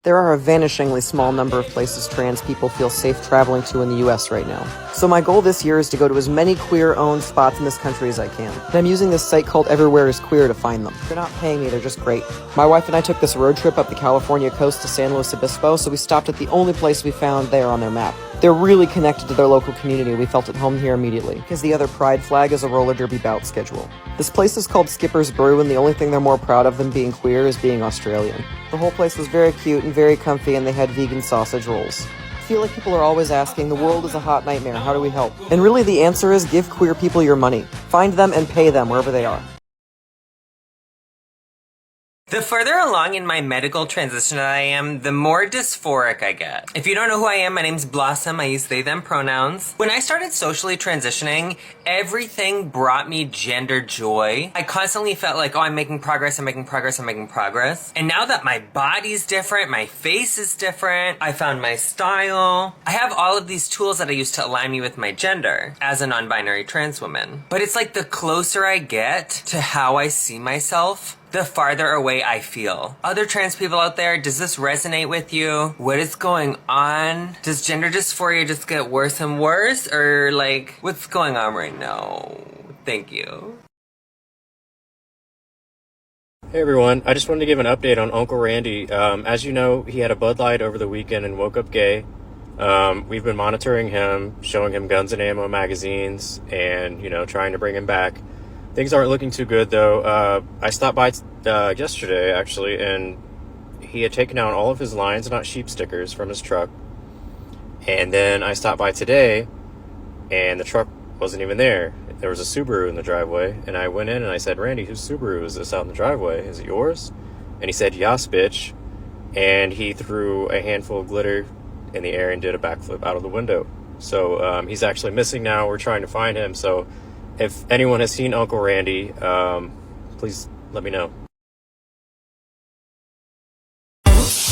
There are a vanishingly small number of places trans people feel safe traveling to in the US right now. So my goal this year is to go to as many queer-owned spots in this country as I can. And I'm using this site called Everywhere is Queer to find them. They're not paying me, they're just great. My wife and I took this road trip up the California coast to San Luis Obispo, so we stopped at the only place we found there on their map. They're really connected to their local community. We felt at home here immediately, because the other pride flag is a roller derby bout schedule. This place is called Skipper's Brew, and the only thing they're more proud of than being queer is being Australian. The whole place was very cute and very comfy, and they had vegan sausage rolls. I feel like people are always asking, the world is a hot nightmare, how do we help? And really the answer is give queer people your money. Find them and pay them wherever they are. The further along in my medical transition that I am, the more dysphoric I get. If you don't know who I am, my name's Blossom. I use they, them pronouns. When I started socially transitioning, everything brought me gender joy. I constantly felt like, oh, I'm making progress, I'm making progress, I'm making progress. And now that my body's different, my face is different, I found my style. I have all of these tools that I use to align me with my gender as a non-binary trans woman. But it's like the closer I get to how I see myself, the farther away I feel. Other trans people out there, does this resonate with you? What is going on? Does gender dysphoria just get worse and worse? Or like, what's going on right now? Thank you. Hey everyone, I just wanted to give an update on Uncle Randy. As you know, he had a Bud Light over the weekend and woke up gay. We've been monitoring him, showing him Guns and Ammo magazines, and, you know, trying to bring him back. Things aren't looking too good, though. I stopped by yesterday, actually, and he had taken out all of his Lions Not Sheep stickers from his truck. And then I stopped by today, and the truck wasn't even there. There was a Subaru in the driveway, and I went in and I said, Randy, whose Subaru is this out in the driveway? Is it yours? And he said, yas, bitch. And he threw a handful of glitter in the air and did a backflip out of the window. So he's actually missing now. We're trying to find him, so if anyone has seen Uncle Randy, please let me know.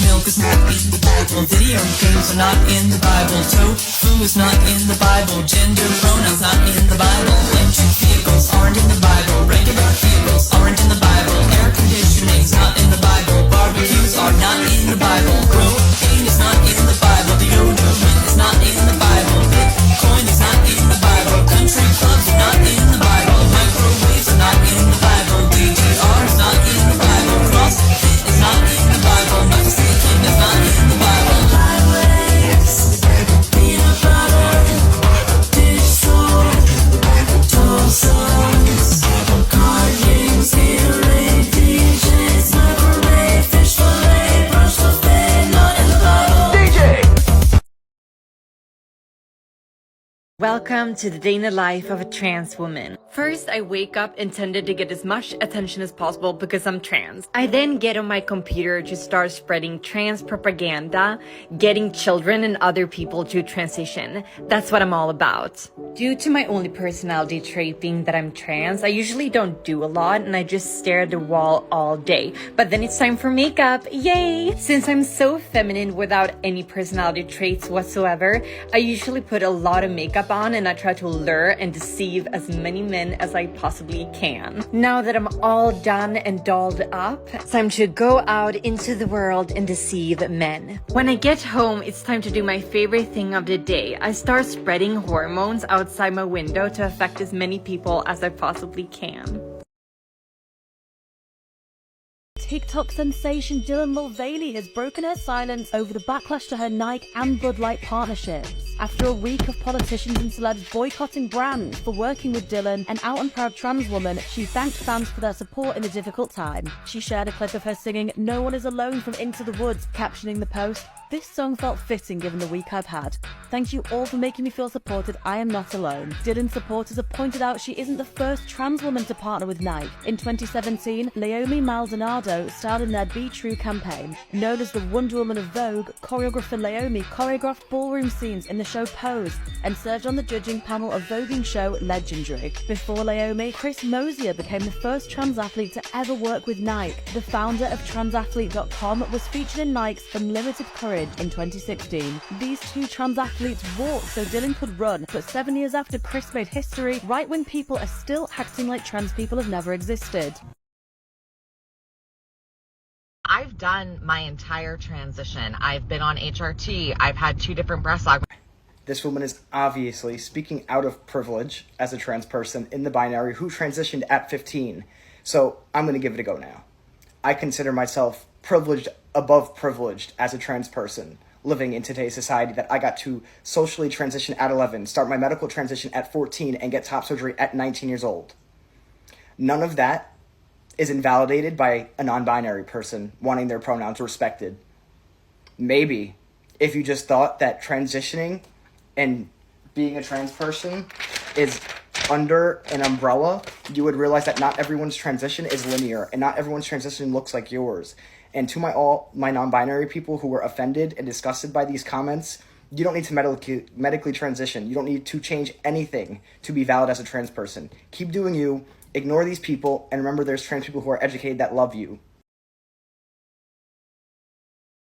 Milk is not in the Bible. Video games are not in the Bible. Tofu is not in the Bible. Gender pronouns not in the Bible. Electric vehicles aren't in the Bible. Regular vehicles aren't in the Bible. Air conditioning is not in the Bible. Barbecues are not in the Bible. Cocaine is not in the Bible. Deodorant is not in the Bible. Bitcoin is not in the Bible. Country clubs are not in the Bible. Microwaves are not in the Bible. DDR is not in the Bible. CrossFit is not in the Bible. Knuckle sticking is not in the Bible. Highways, peanut butter, dish soap, Dawson's, card games, Gatorade, DJs, microwave, fish fillet, brunch buffet, not in the Bible. DJ! Welcome to the day in the life of a trans woman. First, I wake up intended to get as much attention as possible because I'm trans. I then get on my computer to start spreading trans propaganda, getting children and other people to transition. That's what I'm all about. Due to my only personality trait being that I'm trans, I usually don't do a lot and I just stare at the wall all day. But then it's time for makeup. Yay! Since I'm so feminine without any personality traits whatsoever, I usually put a lot of makeup on and I try to lure and deceive as many men as I possibly can. Now that I'm all done and dolled up, it's time to go out into the world and deceive men. When I get home, it's time to do my favorite thing of the day. I start spreading hormones outside my window to affect as many people as I possibly can. TikTok sensation Dylan Mulvaney has broken her silence over the backlash to her Nike and Bud Light partnerships. After a week of politicians and celebs boycotting brands for working with Dylan, an out and proud trans woman, she thanked fans for their support in a difficult time. She shared a clip of her singing "No One Is Alone" from Into the Woods, captioning the post, This song felt fitting given the week I've had. Thank you all for making me feel supported. I am not alone. Dylan's supporters have pointed out she isn't the first trans woman to partner with Nike. In 2017, Naomi Maldonado starred in their Be True campaign. Known as the Wonder Woman of Vogue, choreographer Naomi choreographed ballroom scenes in the show Pose and served on the judging panel of voguing show Legendary. Before Naomi, Chris Mosier became the first trans athlete to ever work with Nike. The founder of transathlete.com was featured in Nike's Unlimited Courage in 2016. These two trans athletes walked so Dylan could run, but 7 years after Chris made history, right-wing people are still acting like trans people have never existed. I've done my entire transition. I've been on HRT. I've had 2 different breast augmentations. This woman is obviously speaking out of privilege as a trans person in the binary who transitioned at 15. So I'm going to give it a go now. I consider myself privileged above privileged as a trans person living in today's society, that I got to socially transition at 11, start my medical transition at 14, and get top surgery at 19 years old. None of that is invalidated by a non-binary person wanting their pronouns respected. Maybe if you just thought that transitioning and being a trans person is under an umbrella, you would realize that not everyone's transition is linear and not everyone's transition looks like yours. And to all my non-binary people who were offended and disgusted by these comments, you don't need to medically transition. You don't need to change anything to be valid as a trans person. Keep doing you, ignore these people, and remember there's trans people who are educated that love you.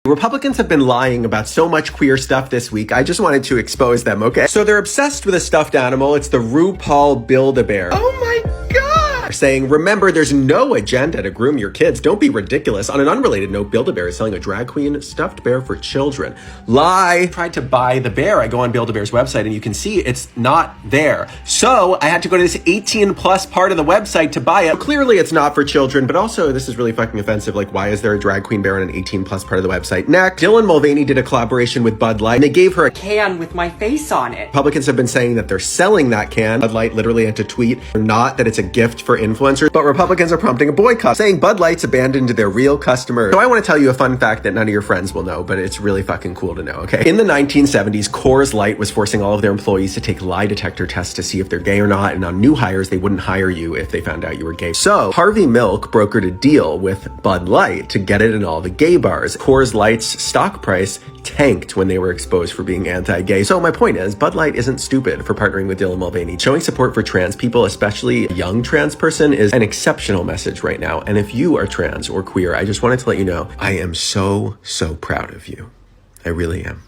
Republicans have been lying about so much queer stuff this week. I just wanted to expose them, okay? So they're obsessed with a stuffed animal. It's the RuPaul Build-A-Bear. Oh my God! Saying, remember, there's no agenda to groom your kids. Don't be ridiculous. On an unrelated note, Build-A-Bear is selling a drag queen stuffed bear for children. Lie! I tried to buy the bear. I go on Build-A-Bear's website and you can see it's not there. So I had to go to this 18 plus part of the website to buy it. Clearly it's not for children, but also this is really fucking offensive. Like, why is there a drag queen bear on an 18 plus part of the website? Next, Dylan Mulvaney did a collaboration with Bud Light and they gave her a can with my face on it. Republicans have been saying that they're selling that can. Bud Light literally had to tweet, not that it's a gift for influencers, but Republicans are prompting a boycott, saying Bud Light's abandoned their real customers. So I want to tell you a fun fact that none of your friends will know, but it's really fucking cool to know, okay? In the 1970s, Coors Light was forcing all of their employees to take lie detector tests to see if they're gay or not, and on new hires, they wouldn't hire you if they found out you were gay. So Harvey Milk brokered a deal with Bud Light to get it in all the gay bars. Coors Light's stock price tanked when they were exposed for being anti-gay. So my point is, Bud Light isn't stupid for partnering with Dylan Mulvaney. Showing support for trans people, especially a young trans person, is an exceptional message right now. And if you are trans or queer, I just wanted to let you know, I am so proud of you. I really am.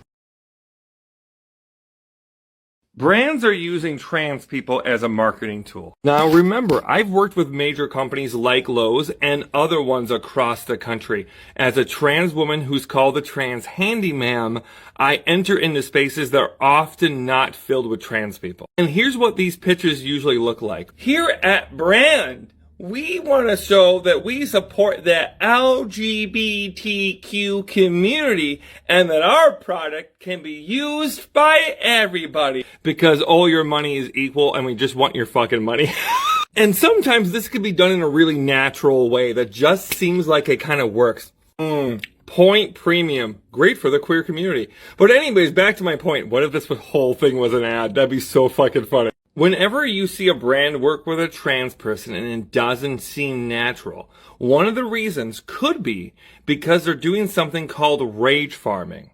Brands are using trans people as a marketing tool. Now remember, I've worked with major companies like Lowe's and other ones across the country. As a trans woman who's called the trans handyman, I enter into spaces that are often not filled with trans people. And here's what these pictures usually look like. Here at Brand, we want to show that we support the LGBTQ community and that our product can be used by everybody because all your money is equal and we just want your fucking money. And sometimes this could be done in a really natural way that just seems like it kind of works. Point premium. Great for the queer community. But anyways, back to my point. What if this whole thing was an ad? That'd be so fucking funny. Whenever you see a brand work with a trans person and it doesn't seem natural, one of the reasons could be because they're doing something called rage farming.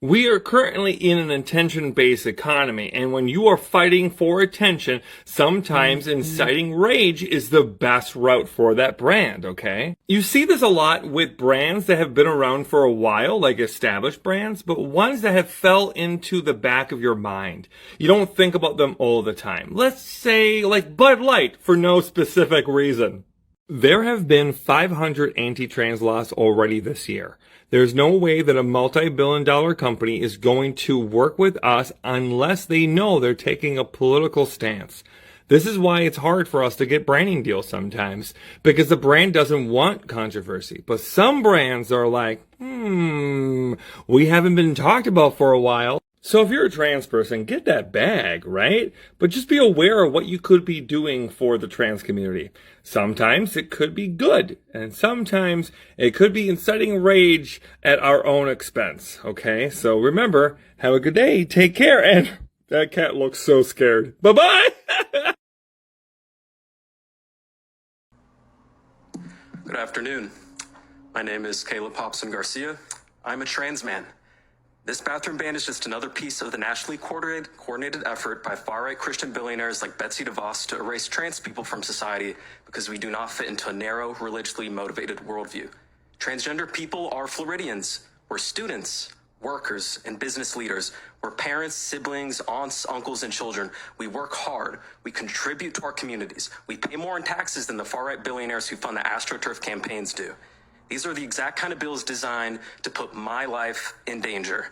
We are currently in an attention-based economy, and when you are fighting for attention, sometimes inciting rage is the best route for that brand, okay? You see this a lot with brands that have been around for a while, like established brands, but ones that have fell into the back of your mind. You don't think about them all the time. Let's say, like Bud Light, for no specific reason. There have been 500 anti-trans laws already this year. There's no way that a multi-billion-dollar company is going to work with us unless they know they're taking a political stance. This is why it's hard for us to get branding deals sometimes, because the brand doesn't want controversy. But some brands are like, we haven't been talked about for a while. So if you're a trans person, get that bag, right? But just be aware of what you could be doing for the trans community. Sometimes it could be good, and sometimes it could be inciting rage at our own expense, okay? So remember, have a good day, take care, and that cat looks so scared. Bye-bye! Good afternoon. My name is Caleb Hobson Garcia. I'm a trans man. This bathroom ban is just another piece of the nationally coordinated effort by far-right Christian billionaires like Betsy DeVos to erase trans people from society because we do not fit into a narrow, religiously motivated worldview. Transgender people are Floridians. We're students, workers, and business leaders. We're parents, siblings, aunts, uncles, and children. We work hard. We contribute to our communities. We pay more in taxes than the far-right billionaires who fund the AstroTurf campaigns do. These are the exact kind of bills designed to put my life in danger.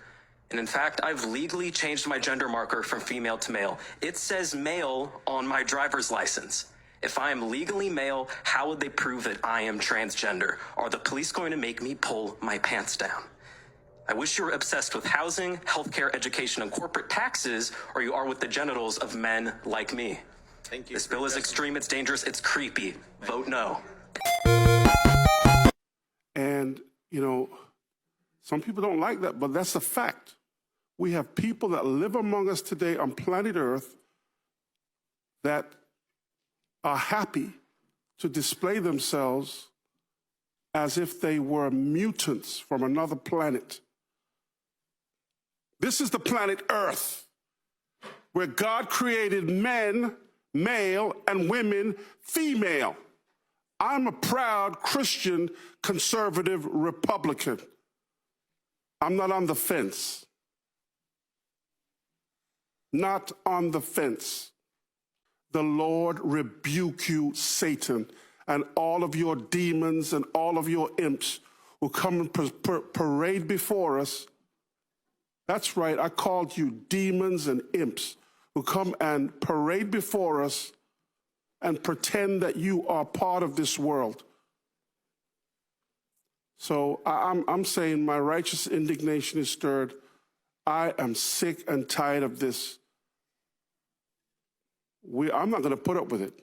And in fact, I've legally changed my gender marker from female to male. It says male on my driver's license. If I am legally male, how would they prove that I am transgender? Are the police going to make me pull my pants down? I wish you were obsessed with housing, healthcare, education, and corporate taxes, or you are with the genitals of men like me. Thank you. This bill is extreme, it's dangerous, it's creepy. Vote no. And, you know, some people don't like that, but that's a fact. We have people that live among us today on planet Earth that are happy to display themselves as if they were mutants from another planet. This is the planet Earth, where God created men, male, and women, female. I'm a proud Christian, conservative Republican. I'm not on the fence. Not on the fence. The Lord rebuke you, Satan, and all of your demons and all of your imps who come and parade before us. That's right, I called you demons and imps who come and parade before us and pretend that you are part of this world. So I'm saying my righteous indignation is stirred. I am sick and tired of this. I'm not going to put up with it.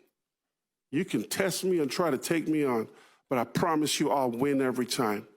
You can test me and try to take me on, but I promise you I'll win every time.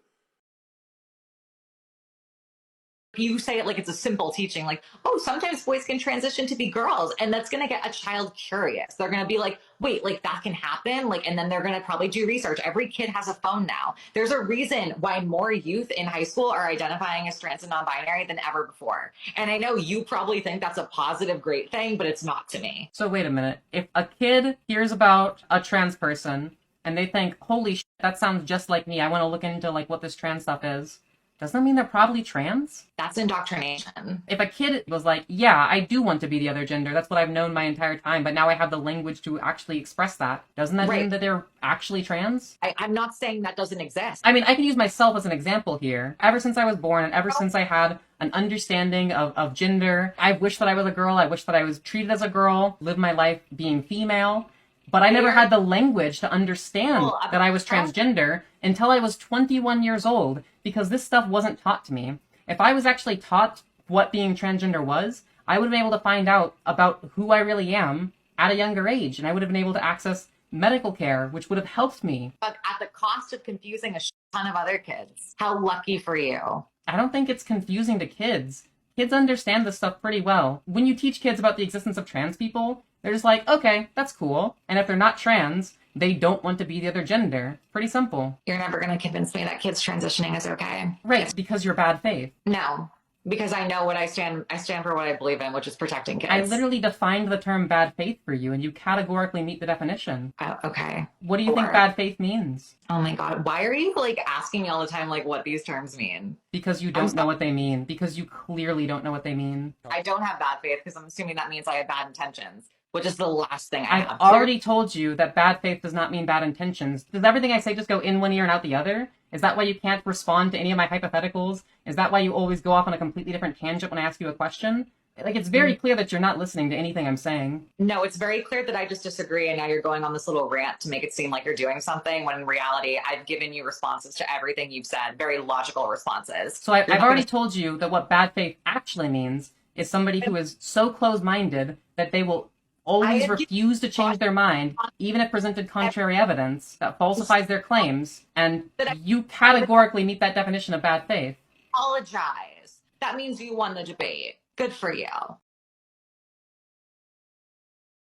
You say it like it's a simple teaching, like, oh, sometimes boys can transition to be girls, and that's going to get a child curious. They're going to be like, wait, like that can happen? Like, and then they're going to probably do research. Every kid has a phone now. There's a reason why more youth in high school are identifying as trans and non-binary than ever before. And I know you probably think that's a positive, great thing, but it's not to me. So wait a minute. If a kid hears about a trans person and they think, holy shit, that sounds just like me, I want to look into like what this trans stuff is, doesn't that mean they're probably trans? That's indoctrination. If a kid was like, yeah, I do want to be the other gender, that's what I've known my entire time, but now I have the language to actually express that, doesn't that mean that they're actually trans? I'm not saying that doesn't exist. I mean, I can use myself as an example here. Ever since I was born and ever since I had an understanding of gender, I wish that I was a girl, I wish that I was treated as a girl, lived my life being female. But I never had the language to understand that I was transgender until I was 21 years old, because this stuff wasn't taught to me. If I was actually taught what being transgender was, I would have been able to find out about who I really am at a younger age, and I would have been able to access medical care, which would have helped me. But at the cost of confusing a ton of other kids. How lucky for you. I don't think it's confusing to kids. Kids understand this stuff pretty well. When you teach kids about the existence of trans people, they're just like, okay, that's cool. And if they're not trans, they don't want to be the other gender. Pretty simple. You're never going to convince me that kids transitioning is okay. Right, because you're bad faith. No, because I know what I stand for what I believe in, which is protecting kids. I literally defined the term bad faith for you, and you categorically meet the definition. Okay. What do you think bad faith means? Oh my God. Why are you like asking me all the time, like what these terms mean? Because you don't know what they mean. Because you clearly don't know what they mean. I don't have bad faith because I'm assuming that means I have bad intentions, which is the last thing I have. I've already told you that bad faith does not mean bad intentions. Does everything I say just go in one ear and out the other? Is that why you can't respond to any of my hypotheticals? Is that why you always go off on a completely different tangent when I ask you a question? Like, it's very clear that you're not listening to anything I'm saying. No, it's very clear that I just disagree, and now you're going on this little rant to make it seem like you're doing something, when in reality, I've given you responses to everything you've said, very logical responses. So I've already told you that what bad faith actually means is somebody who is so closed-minded that they will always refuse to change their mind, even if presented contrary evidence that falsifies their claims, and you categorically meet that definition of bad faith. Apologize. That means you won the debate. Good for you.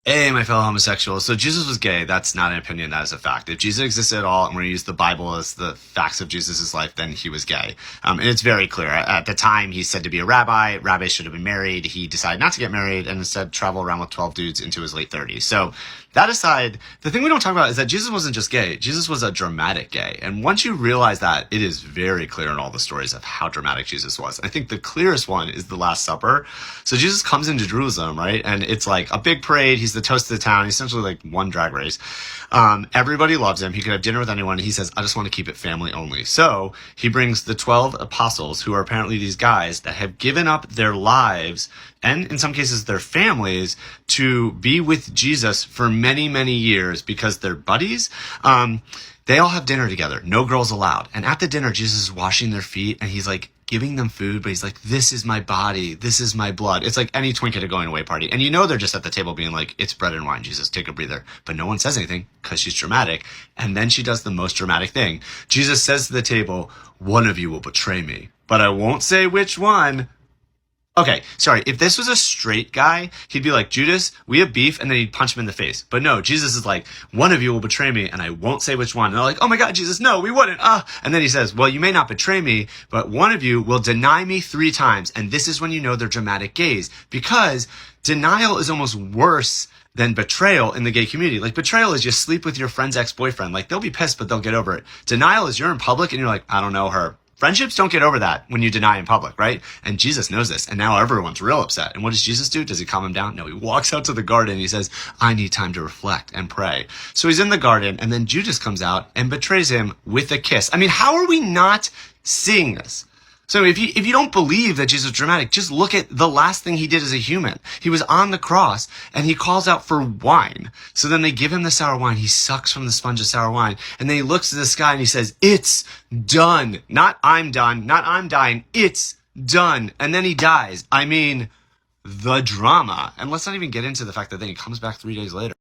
Hey, my fellow homosexuals. So Jesus was gay. That's not an opinion. That is a fact. If Jesus existed at all, and we're going to use the Bible as the facts of Jesus' life, then he was gay. And it's very clear. At the time, he's said to be a rabbi. Rabbis should have been married. He decided not to get married and instead travel around with 12 dudes into his late 30s. So that aside, the thing we don't talk about is that Jesus wasn't just gay. Jesus was a dramatic gay. And once you realize that, it is very clear in all the stories of how dramatic Jesus was. I think the clearest one is the Last Supper. So Jesus comes into Jerusalem, right? And it's like a big parade. He's the toast of the town. He's essentially like one drag race. Everybody loves him. He could have dinner with anyone. He says, I just want to keep it family only. So he brings the 12 apostles, who are apparently these guys that have given up their lives and in some cases their families to be with Jesus for many, many years because they're buddies. They all have dinner together. No girls allowed. And at the dinner, Jesus is washing their feet and he's like giving them food, but he's like, this is my body. This is my blood. It's like any twink at a going away party. And you know they're just at the table being like, it's bread and wine, Jesus, take a breather. But no one says anything because she's dramatic. And then she does the most dramatic thing. Jesus says to the table, one of you will betray me, but I won't say which one. Okay, sorry, if this was a straight guy, he'd be like, Judas, we have beef, and then he'd punch him in the face. But no, Jesus is like, one of you will betray me, and I won't say which one. And they're like, oh my God, Jesus, no, we wouldn't. And then he says, well, you may not betray me, but one of you will deny me 3 times. And this is when you know they're dramatic gays, because denial is almost worse than betrayal in the gay community. Like, betrayal is you sleep with your friend's ex-boyfriend. Like, they'll be pissed, but they'll get over it. Denial is you're in public, and you're like, I don't know her. Friendships don't get over that when you deny in public, right? And Jesus knows this, and now everyone's real upset. And what does Jesus do? Does he calm him down? No, he walks out to the garden and he says, I need time to reflect and pray. So he's in the garden, and then Judas comes out and betrays him with a kiss. I mean, how are we not seeing this? So if you don't believe that Jesus was dramatic, just look at the last thing he did as a human. He was on the cross and he calls out for wine. So then they give him the sour wine. He sucks from the sponge of sour wine. And then he looks to the sky and he says, it's done. Not I'm done. Not I'm dying. It's done. And then he dies. I mean, the drama. And let's not even get into the fact that then he comes back 3 days later.